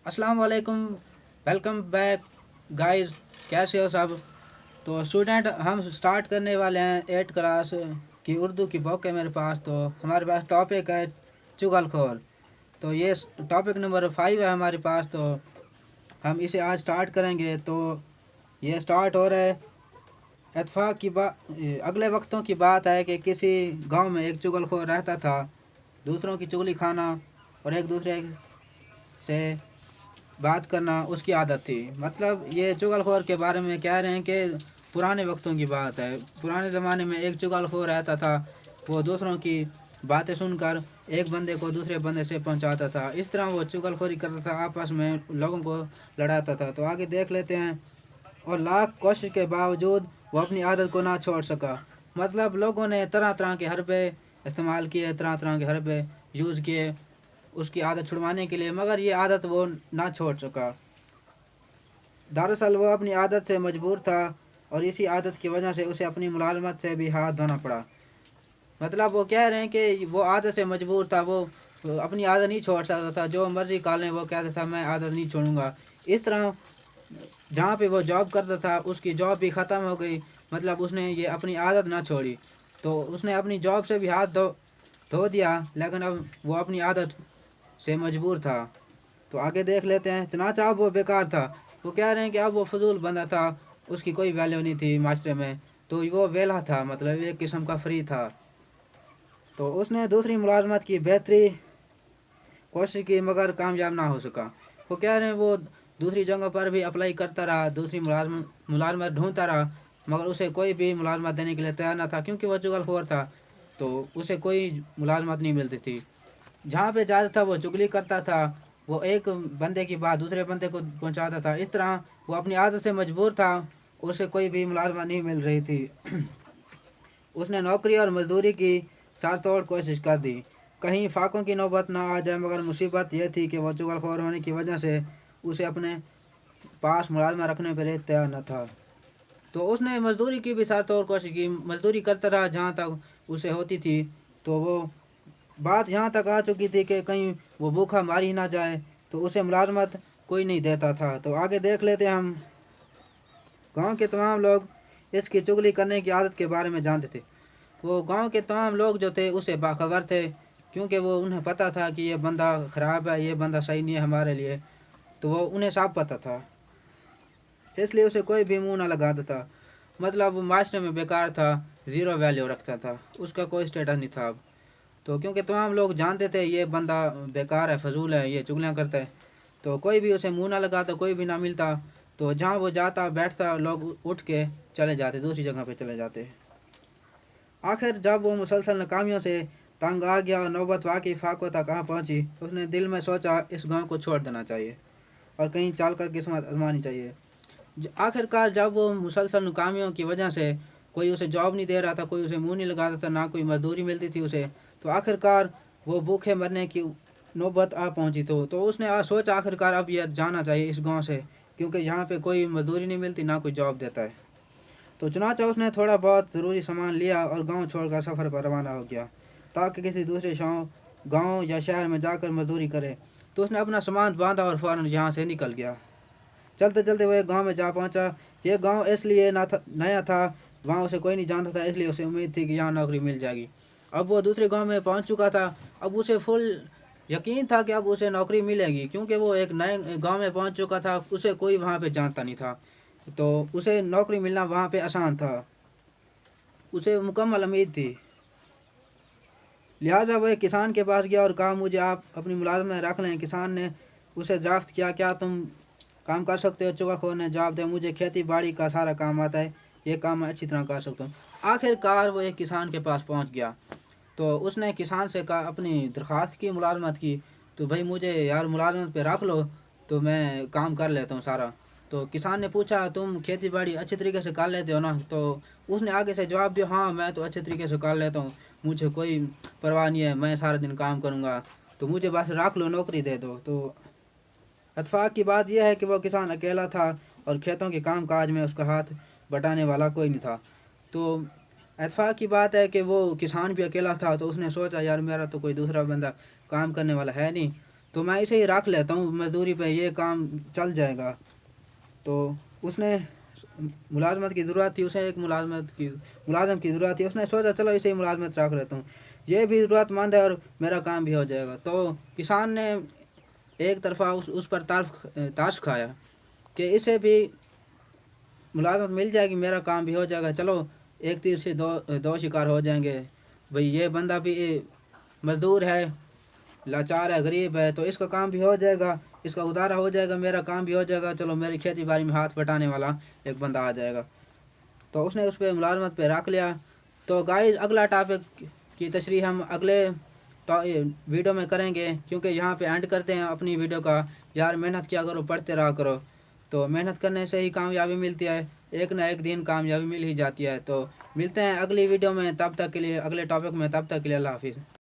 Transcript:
अस्सलाम वालेकुम। Welcome back guys. कैसे हो सब? तो स्टूडेंट, हम स्टार्ट करने वाले हैं 8 क्लास की उर्दू की बुक है मेरे पास। तो हमारे पास टॉपिक है चुगलखोर। तो ये टॉपिक नंबर 5 है हमारे पास। तो हम इसे आज स्टार्ट करेंगे। तो ये स्टार्ट हो रहा है। इत्फाक की बात, अगले वक्तों की बात है कि किसी गांव में एक चुगलखोर रहता था। दूसरों की चुगली खाना और एक दूसरे से बात करना उसकी आदत थी। मतलब ये चुगलखोर के बारे में कह रहे हैं कि पुराने वक्तों की बात है। पुराने ज़माने में एक चुगलखोर रहता था। वो दूसरों की बातें सुनकर एक बंदे को दूसरे बंदे से पहुंचाता था। इस तरह वो चुगलखोरी करता था, आपस में लोगों को लड़ाता था। तो आगे देख लेते हैं। और लाख कोशिश के बावजूद वो अपनी आदत को ना छोड़ सका। मतलब लोगों ने तरह तरह के हरबे इस्तेमाल किए, तरह तरह के हरबे यूज़ किए उसकी आदत छुड़वाने के लिए, मगर ये आदत वो ना छोड़ सका। दरअसल वो अपनी आदत से मजबूर था और इसी आदत की वजह से उसे अपनी मुलाजमत से भी हाथ धोना पड़ा। मतलब वो कह रहे हैं कि वो आदत से मजबूर था। वो अपनी आदत नहीं छोड़ सकता था। जो मर्जी कालें वो कहता था मैं आदत नहीं छोड़ूंगा। इस तरह जहाँ पे वो जॉब करता था उसकी जॉब भी ख़त्म हो गई। मतलब उसने ये अपनी आदत ना छोड़ी। तो उसने अपनी जॉब से भी हाथ धो धो दिया, लेकिन अब वो अपनी आदत से मजबूर था। तो आगे देख लेते हैं। चनाचा अब वो बेकार था। वो कह रहे हैं कि अब वो फजूल बंदा था। उसकी कोई वैल्यू नहीं थी माशरे में। तो वो वेला था, मतलब एक किस्म का फ्री था। तो उसने दूसरी मुलाजमत की बेहतरी कोशिश की, मगर कामयाब ना हो सका। वो कह रहे हैं वो दूसरी जगह पर भी अप्लाई करता रहा, दूसरी मुलाजमत ढूंढता रहा, मगर उसे कोई भी मुलाजमत देने के लिए तैयार ना था, क्योंकि वह चुगलखोर था। तो उसे कोई मुलाजमत नहीं मिलती थी। जहाँ पे जाता था वो चुगली करता था। वो एक बंदे की बात दूसरे बंदे को पहुँचाता था। इस तरह वो अपनी आदत से मजबूर था। उसे कोई भी मुलाजमत नहीं मिल रही थी। उसने नौकरी और मजदूरी की सर तोड़ कोशिश कर दी, कहीं फाकों की नौबत ना आ जाए। मगर मुसीबत यह थी कि वह चुगलखोर होने की वजह से उसे अपने पास मुलाजमा रखने पर तैयार न था। तो उसने मजदूरी की भी सर तोड़ कोशिश की, मजदूरी करता रहा जहाँ तक उसे होती थी। तो वो बात यहाँ तक आ चुकी थी कि कहीं वो भूखा मार ही ना जाए। तो उसे मुलाजमत कोई नहीं देता था। तो आगे देख लेते हैं हम। गांव के तमाम लोग इसकी चुगली करने की आदत के बारे में जानते थे। वो गांव के तमाम लोग जो थे उससे बाखबर थे, क्योंकि वो उन्हें पता था कि ये बंदा ख़राब है, ये बंदा सही नहीं है हमारे लिए। तो वो उन्हें सब पता था, इसलिए उसे कोई भी मुंह ना लगाता था। मतलब वो माशरे में बेकार था, ज़ीरो वैल्यू रखता था, उसका कोई स्टेटस नहीं था अब। तो क्योंकि तमाम लोग जानते थे ये बंदा बेकार है, फजूल है, ये चुगलियाँ करता है, तो कोई भी उसे मुंह ना लगाता, कोई भी ना मिलता। तो जहाँ वो जाता बैठता लोग उठ के चले जाते, दूसरी जगह पे चले जाते। आखिर जब वो मुसलसल नाकामियों से तंग आ गया और नौबत वाकई फाको तक आ पहुंची, उसने दिल में सोचा इस गांव को छोड़ देना चाहिए और कहीं चल कर किस्मत आजमानी चाहिए। आखिरकार जब वो मुसलसल नाकामियों की वजह से कोई उसे जॉब नहीं दे रहा था, कोई उसे मुंह नहीं लगाता था, ना कोई मजदूरी मिलती थी उसे, तो आखिरकार वो भूखे मरने की नौबत आ पहुंची। तो उसने सोचा आखिरकार अब यह जाना चाहिए इस गांव से, क्योंकि यहाँ पे कोई मजदूरी नहीं मिलती, ना कोई जॉब देता है। तो चुनाचा उसने थोड़ा बहुत ज़रूरी सामान लिया और गांव छोड़कर सफ़र पर रवाना हो गया, ताकि किसी दूसरे गांव या शहर में जाकर मजदूरी करे। तो उसने अपना सामान बांधा और फ़ौरन यहाँ से निकल गया। चलते चलते वो एक गाँव में जा पहुँचा। ये गाँव इसलिए नया था, वहाँ उसे कोई नहीं जानता था, इसलिए उसे उम्मीद थी कि यहाँ नौकरी मिल जाएगी। अब वो दूसरे गाँव में पहुँच चुका था। अब उसे फुल यकीन था कि अब उसे नौकरी मिलेगी, क्योंकि वो एक नए गांव में पहुँच चुका था, उसे कोई वहाँ पे जानता नहीं था। तो उसे नौकरी मिलना वहाँ पे आसान था, उसे मुकम्मल उम्मीद थी। लिहाजा वो एक किसान के पास गया और कहा मुझे आप अपनी मुलाजमत में रख लें। किसान ने उसे ड्राफ्ट किया, क्या तुम काम कर सकते हो? चुगलखोर ने जवाब दिया, मुझे खेती बाड़ी का सारा काम आता है, ये काम मैं अच्छी तरह कर सकता हूँ। आखिरकार वो एक किसान के पास पहुँच गया। तो उसने किसान से कहा, अपनी दरख्वास्त की, मुलाजमत की। तो भाई मुझे यार मुलाजमत पे रख लो, तो मैं काम कर लेता हूँ सारा। तो किसान ने पूछा तुम खेती बाड़ी अच्छे तरीके से कर लेते हो ना? तो उसने आगे से जवाब दिया, हाँ मैं तो अच्छे तरीके से कर लेता हूँ, मुझे कोई परवाह नहीं है, मैं सारा दिन काम करूँगा, तो मुझे बस रख लो, नौकरी दे दो। तो इत्फाक की बात यह है कि वह किसान अकेला था और खेतों के काम काज में उसका हाथ बटाने वाला कोई नहीं था। तो इत्फाक की बात है कि वो किसान भी अकेला था। तो उसने सोचा यार मेरा तो कोई दूसरा बंदा काम करने वाला है नहीं, تو میں اسے ہی رکھ لیتا ہوں مزدوری پہ، یہ کام چل جائے گا۔ تو اس نے ملازمت کی ضرورت تھی، اسے ایک ملازم کی ضرورت تھی، اس نے سوچا چلو اسے ہی ملازمت رکھ لیتا ہوں، یہ بھی ضرورت مند ہے اور میرا کام بھی ہو جائے گا۔ تو کسان نے ایک طرفہ اس پر ترس کھایا کہ اسے بھی ملازمت مل جائے گی، میرا کام بھی ہو جائے گا، چلو ایک تیر سے دو شکار ہو جائیں گے، بھئی یہ بندہ بھی مزدور ہے، لاچار ہے، غریب ہے، تو اس کا کام بھی ہو جائے گا، اس کا گزارا ہو جائے گا، میرا کام بھی ہو جائے گا، چلو میری کھیتی باڑی میں ہاتھ بٹانے والا ایک بندہ آ جائے گا۔ تو اس نے اس پہ ملازمت پہ رکھ لیا۔ تو گائز اگلا ٹاپک کی تشریح ہم اگلے ویڈیو میں کریں گے، کیونکہ یہاں پہ اینڈ کرتے ہیں اپنی ویڈیو کا۔ یار محنت کیا کرو، پڑھتے رہا کرو، تو محنت کرنے سے ہی کامیابی ملتی ہے، ایک نہ ایک دن کامیابی مل ہی جاتی ہے۔ تو ملتے ہیں اگلی ویڈیو میں، تب تک کے لیے اگلے ٹاپک میں، تب تک کے لیے اللہ حافظ۔